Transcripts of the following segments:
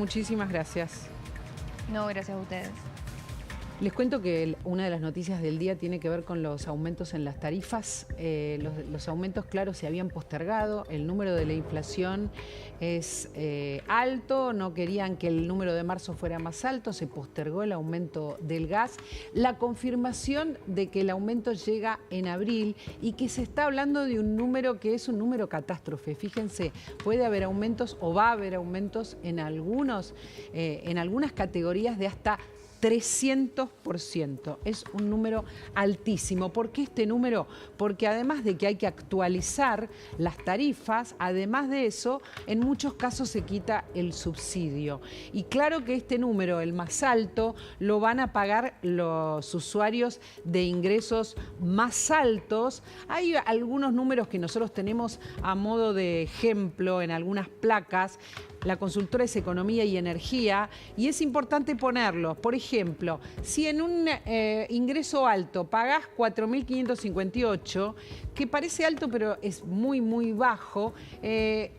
muchísimas gracias. No, gracias a ustedes. Les cuento que una de las noticias del día tiene que ver con los aumentos en las tarifas. Los aumentos, claro, se habían postergado. El número de la inflación es alto. No querían que el número de marzo fuera más alto. Se postergó el aumento del gas. La confirmación de que el aumento llega en abril y que se está hablando de un número que es un número catástrofe. Fíjense, puede haber aumentos o va a haber aumentos en algunas categorías de hasta 300%. Es un número altísimo. ¿Por qué este número? Porque además de que hay que actualizar las tarifas, además de eso, en muchos casos se quita el subsidio. Y claro que este número, el más alto, lo van a pagar los usuarios de ingresos más altos. Hay algunos números que nosotros tenemos a modo de ejemplo en algunas placas. La consultora es Economía y Energía y es importante ponerlos. Por ejemplo, si en un ingreso alto pagás 4.558, que parece alto pero es muy, muy bajo,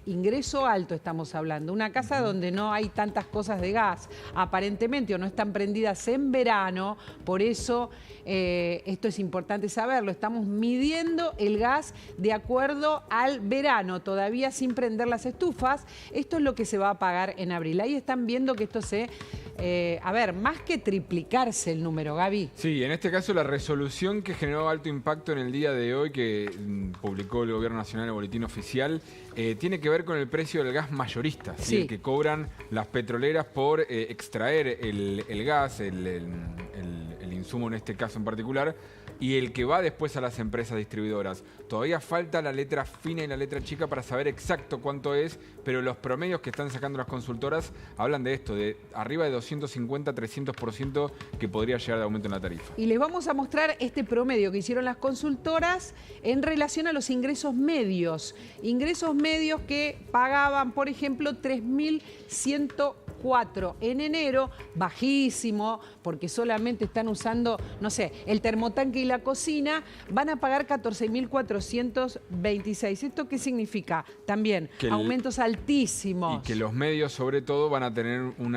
ingreso alto estamos hablando. Una casa donde no hay tantas cosas de gas, aparentemente, o no están prendidas en verano, por eso esto es importante saberlo. Estamos midiendo el gas de acuerdo al verano, todavía sin prender las estufas. Esto es lo que se va a pagar en abril. Ahí están viendo que esto más que triplicarse el número, Gaby. Sí, en este caso la resolución que generó alto impacto en el día de hoy, que publicó el Gobierno Nacional en el Boletín Oficial, tiene que ver con el precio del gas mayorista, ¿sí? El que cobran las petroleras por extraer el gas, el insumo en este caso en particular, y el que va después a las empresas distribuidoras. Todavía falta la letra fina y la letra chica para saber exacto cuánto es, pero los promedios que están sacando las consultoras hablan de esto, de arriba de 250-300% que podría llegar de aumento en la tarifa. Y les vamos a mostrar este promedio que hicieron las consultoras en relación a los ingresos medios. Ingresos medios que pagaban, por ejemplo, 3.104 en enero, bajísimo, porque solamente están usando, no sé, el termotanque y la cocina, van a pagar 14.426. ¿Esto qué significa? También aumentos altísimos. Y que los medios, sobre todo, van a tener un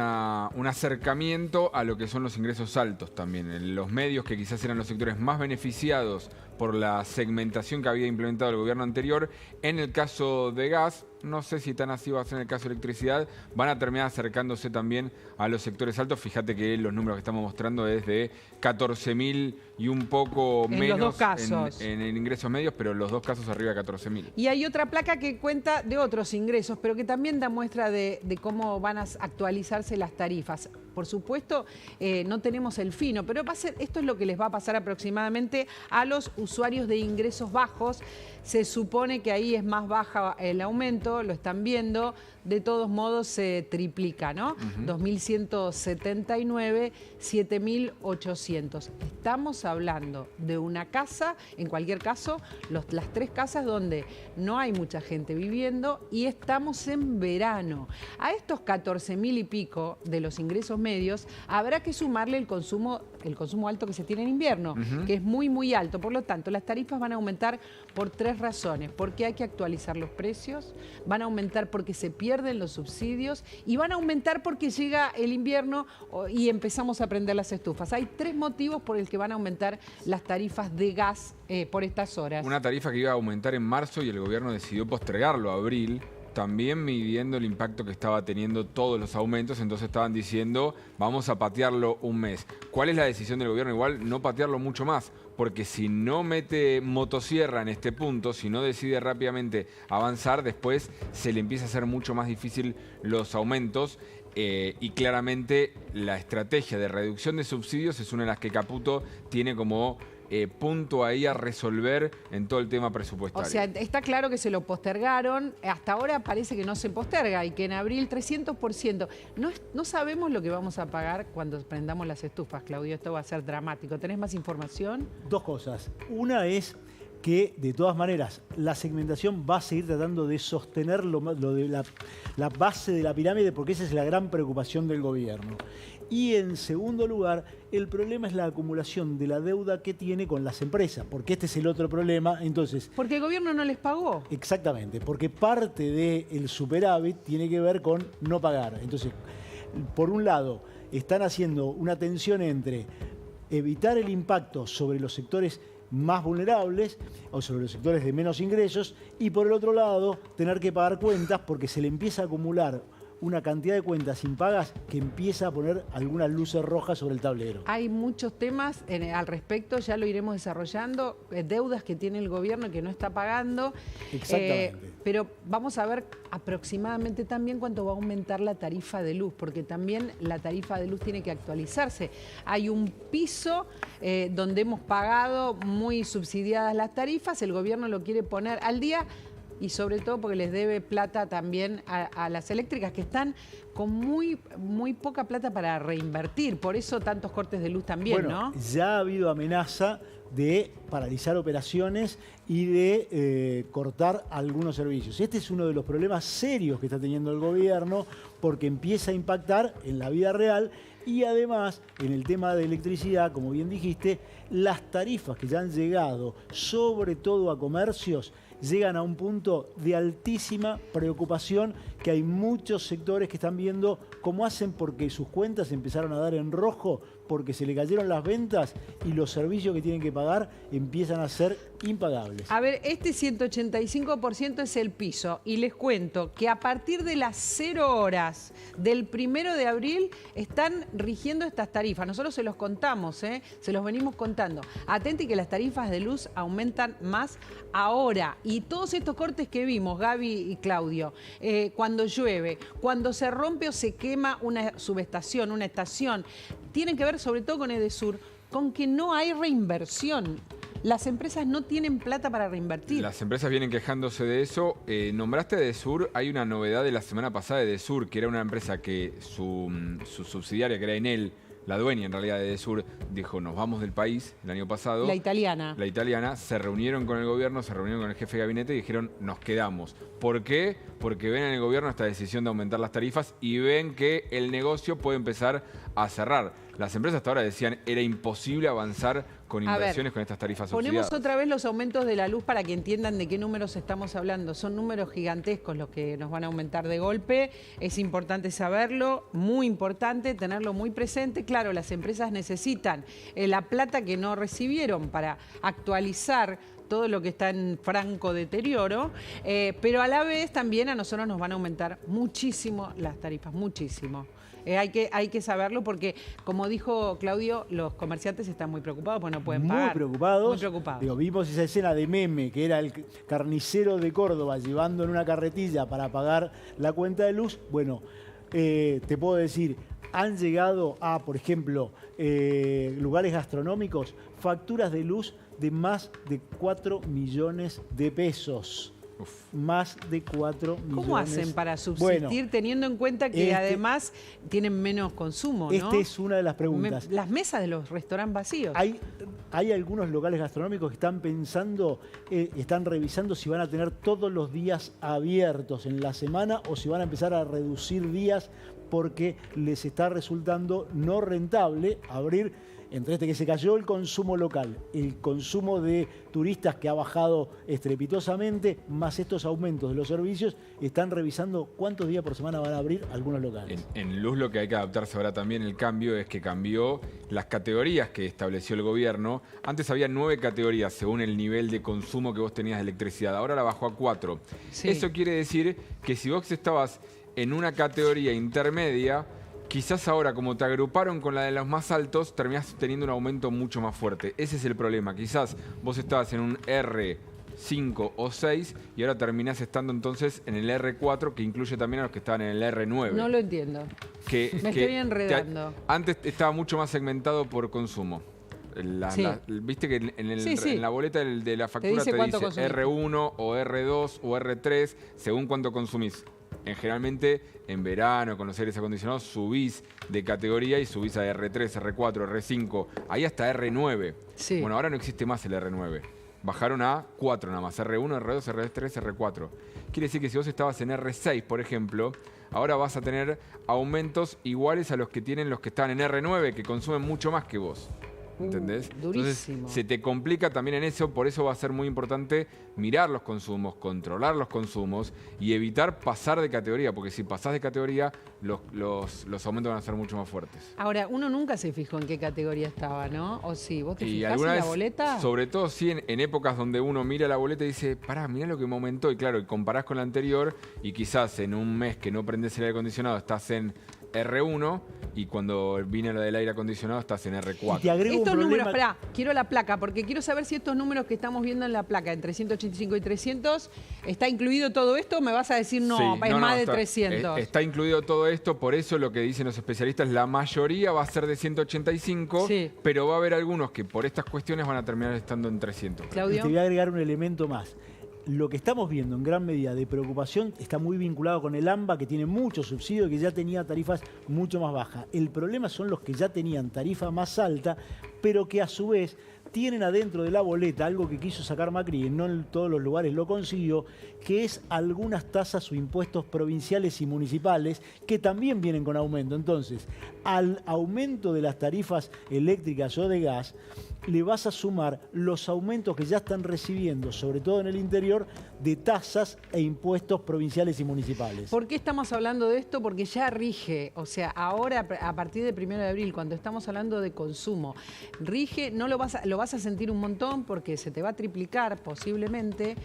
acercamiento a lo que son los ingresos altos también. Los medios, que quizás eran los sectores más beneficiados por la segmentación que había implementado el gobierno anterior, en el caso de gas, no sé si tan así va a ser en el caso de electricidad, van a terminar acercándose también a los sectores altos. Fíjate que los números que estamos mostrando es de 14.000 y un poco menos los dos casos. En ingresos medios, pero los dos casos arriba de 14.000. Y hay otra placa que cuenta de otros ingresos, pero que también da muestra de cómo van a actualizarse las tarifas. Por supuesto, no tenemos el fino, pero esto es lo que les va a pasar aproximadamente a los usuarios de ingresos bajos. Se supone que ahí es más baja el aumento, lo están viendo. De todos modos se triplica, ¿no? 2.179, 7.800. Estamos hablando de una casa, en cualquier caso, las tres casas donde no hay mucha gente viviendo y estamos en verano. A estos 14.000 y pico de los ingresos medios habrá que sumarle el consumo alto que se tiene en invierno, que es muy, muy alto. Por lo tanto, las tarifas van a aumentar por tres razones. Porque hay que actualizar los precios, van a aumentar porque se pierden los subsidios y van a aumentar porque llega el invierno y empezamos a prender las estufas. Hay tres motivos por el que van a aumentar las tarifas de gas por estas horas. Una tarifa que iba a aumentar en marzo y el gobierno decidió postergarlo a abril, también midiendo el impacto que estaba teniendo todos los aumentos. Entonces estaban diciendo, vamos a patearlo un mes. ¿Cuál es la decisión del gobierno? Igual no patearlo mucho más, porque si no mete motosierra en este punto, si no decide rápidamente avanzar, después se le empieza a hacer mucho más difícil los aumentos. Y claramente la estrategia de reducción de subsidios es una de las que Caputo tiene como punto ahí a resolver en todo el tema presupuestario. O sea, está claro que se lo postergaron, hasta ahora parece que no se posterga y que en abril 300%. No sabemos lo que vamos a pagar cuando prendamos las estufas, Claudio, esto va a ser dramático. ¿Tenés más información? Dos cosas. Una es que, de todas maneras, la segmentación va a seguir tratando de sostener lo de la base de la pirámide, porque esa es la gran preocupación del gobierno. Y en segundo lugar, el problema es la acumulación de la deuda que tiene con las empresas, porque este es el otro problema. Entonces, porque el gobierno no les pagó. Exactamente, porque parte del superávit tiene que ver con no pagar. Entonces, por un lado, están haciendo una tensión entre evitar el impacto sobre los sectores más vulnerables o sobre los sectores de menos ingresos y por el otro lado tener que pagar cuentas porque se le empieza a acumular una cantidad de cuentas impagas que empieza a poner algunas luces rojas sobre el tablero. Hay muchos temas al respecto, ya lo iremos desarrollando, deudas que tiene el gobierno que no está pagando. Exactamente. Pero vamos a ver aproximadamente también cuánto va a aumentar la tarifa de luz, porque también la tarifa de luz tiene que actualizarse. Hay un piso donde hemos pagado muy subsidiadas las tarifas, el gobierno lo quiere poner al día, y sobre todo porque les debe plata también a las eléctricas que están con muy poca plata para reinvertir. Por eso tantos cortes de luz también, bueno, ¿no? Ya ha habido amenaza de paralizar operaciones y de cortar algunos servicios. Este es uno de los problemas serios que está teniendo el gobierno porque empieza a impactar en la vida real y además en el tema de electricidad, como bien dijiste, las tarifas que ya han llegado, sobre todo a comercios, llegan a un punto de altísima preocupación que hay muchos sectores que están viendo cómo hacen porque sus cuentas empezaron a dar en rojo porque se le cayeron las ventas y los servicios que tienen que pagar empiezan a ser impagables. A ver, este 185% es el piso y les cuento que a partir de las 0 horas del 1 de abril están rigiendo estas tarifas. Nosotros se los contamos, se los venimos contando. Atenti que las tarifas de luz aumentan más ahora y todos estos cortes que vimos, Gaby y Claudio, cuando llueve, cuando se rompe o se quema una subestación, una estación, tienen que ver sobre todo con Edesur, con que no hay reinversión. Las empresas no tienen plata para reinvertir. Las empresas vienen quejándose de eso. Nombraste Edesur, hay una novedad de la semana pasada de Edesur, que era una empresa que su subsidiaria, que era Enel, la dueña en realidad de Edesur, dijo nos vamos del país el año pasado. La italiana. La italiana, se reunieron con el gobierno, se reunieron con el jefe de gabinete y dijeron nos quedamos. ¿Por qué? Porque ven en el gobierno esta decisión de aumentar las tarifas y ven que el negocio puede empezar a cerrar. Las empresas hasta ahora decían era imposible avanzar con inversiones con estas tarifas subsidiadas. Ponemos otra vez los aumentos de la luz para que entiendan de qué números estamos hablando. Son números gigantescos los que nos van a aumentar de golpe. Es importante saberlo, muy importante, tenerlo muy presente. Claro, las empresas necesitan la plata que no recibieron para actualizar todo lo que está en franco deterioro, pero a la vez también a nosotros nos van a aumentar muchísimo las tarifas, muchísimo. Hay que saberlo porque, como dijo Claudio, los comerciantes están muy preocupados porque no pueden pagar. Muy preocupados. Muy preocupados. Digo, vimos esa escena de meme, que era el carnicero de Córdoba llevando en una carretilla para pagar la cuenta de luz. Bueno, te puedo decir, han llegado a, por ejemplo, lugares gastronómicos, facturas de luz de más de 4 millones de pesos. Uf. Más de 4 millones. ¿Cómo hacen para subsistir teniendo en cuenta que además tienen menos consumo, ¿no? Esta es una de las preguntas. Las mesas de los restaurantes vacíos. Hay algunos locales gastronómicos que están pensando, están revisando si van a tener todos los días abiertos en la semana o si van a empezar a reducir días porque les está resultando no rentable abrir. Entre que se cayó el consumo local, el consumo de turistas que ha bajado estrepitosamente, más estos aumentos de los servicios, están revisando cuántos días por semana van a abrir algunos locales. En luz lo que hay que adaptarse ahora también, el cambio, es que cambió las categorías que estableció el gobierno. Antes había 9 categorías según el nivel de consumo que vos tenías de electricidad, ahora la bajó a 4. Sí. Eso quiere decir que si vos estabas en una categoría intermedia, quizás ahora, como te agruparon con la de los más altos, terminás teniendo un aumento mucho más fuerte. Ese es el problema. Quizás vos estabas en un R5 o 6 y ahora terminás estando entonces en el R4, que incluye también a los que estaban en el R9. No lo entiendo. Me estoy enredando. Antes estaba mucho más segmentado por consumo. Sí. Viste que en Sí. la boleta de la factura te dice R1 o R2 o R3 según cuánto consumís. Generalmente en verano, con los aires acondicionados, subís de categoría y subís a R3, R4, R5, ahí hasta R9. Sí. Bueno, ahora no existe más el R9. Bajaron a 4 nada más, R1, R2, R3, R4. Quiere decir que si vos estabas en R6, por ejemplo, ahora vas a tener aumentos iguales a los que tienen los que están en R9, que consumen mucho más que vos. ¿entendés? Durísimo. Entonces se te complica también en eso, por eso va a ser muy importante mirar los consumos, controlar los consumos y evitar pasar de categoría, porque si pasás de categoría, los aumentos van a ser mucho más fuertes. Ahora, uno nunca se fijó en qué categoría estaba, ¿no? ¿O sí? ¿Vos te Y fijás en alguna la vez, boleta? sobre todo sí en épocas donde uno mira la boleta y dice, pará, mirá lo que me aumentó, y claro, y comparás con la anterior, y quizás en un mes que no prendés el aire acondicionado estás en R1, y cuando viene lo del aire acondicionado estás en R4. Y te agrego Estos un números, problema. esperá, quiero la placa, porque quiero saber si estos números que estamos viendo en la placa, entre 185 y 300, ¿está incluido todo esto? ¿Me vas a decir no, Sí, es no, más de está, 300? Está incluido todo esto, por eso lo que dicen los especialistas, la mayoría va a ser de 185, Sí. pero va a haber algunos que por estas cuestiones van a terminar estando en 300. Y Claudio. te voy a agregar un elemento más. Lo que estamos viendo en gran medida de preocupación está muy vinculado con el AMBA, que tiene mucho subsidio y que ya tenía tarifas mucho más bajas. El problema son los que ya tenían tarifa más alta, pero que a su vez tienen adentro de la boleta algo que quiso sacar Macri y no en todos los lugares lo consiguió, que es algunas tasas o impuestos provinciales y municipales que también vienen con aumento. Entonces, al aumento de las tarifas eléctricas o de gas, le vas a sumar los aumentos que ya están recibiendo, sobre todo en el interior, de tasas e impuestos provinciales y municipales. ¿Por qué estamos hablando de esto? Porque ya rige, o sea, ahora a partir del 1 de abril, cuando estamos hablando de consumo, rige, no lo vas a sentir un montón porque se te va a triplicar posiblemente,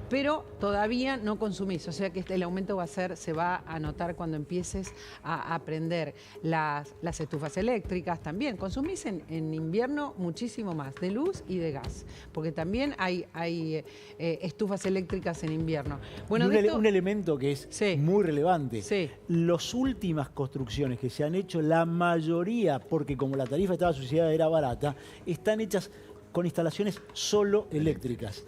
pero todavía no consumís, o sea que el aumento se va a notar cuando empieces a prender las estufas eléctricas también. Consumís en invierno muchísimo más, de luz y de gas, porque también hay estufas eléctricas en invierno. Bueno, Y un elemento que es Sí. muy relevante. Sí. Las últimas construcciones que se han hecho, la mayoría, porque como la tarifa estaba asociada era barata, están hechas con instalaciones solo eléctricas.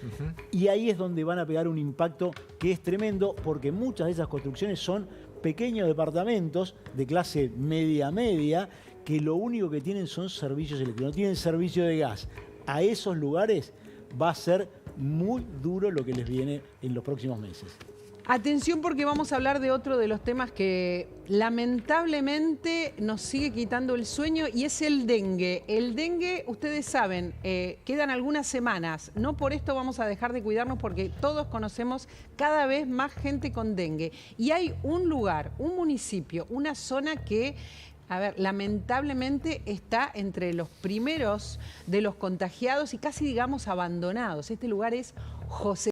Y ahí es donde van a pegar un impacto que es tremendo, porque muchas de esas construcciones son pequeños departamentos de clase media, que lo único que tienen son servicios eléctricos, no tienen servicio de gas. A esos lugares va a ser muy duro lo que les viene en los próximos meses. Atención, porque vamos a hablar de otro de los temas que lamentablemente nos sigue quitando el sueño, y es el dengue. El dengue, ustedes saben, quedan algunas semanas. No por esto vamos a dejar de cuidarnos, porque todos conocemos cada vez más gente con dengue. Y hay un lugar, un municipio, una zona que, a ver, lamentablemente está entre los primeros de los contagiados y casi, digamos, abandonados. Este lugar es José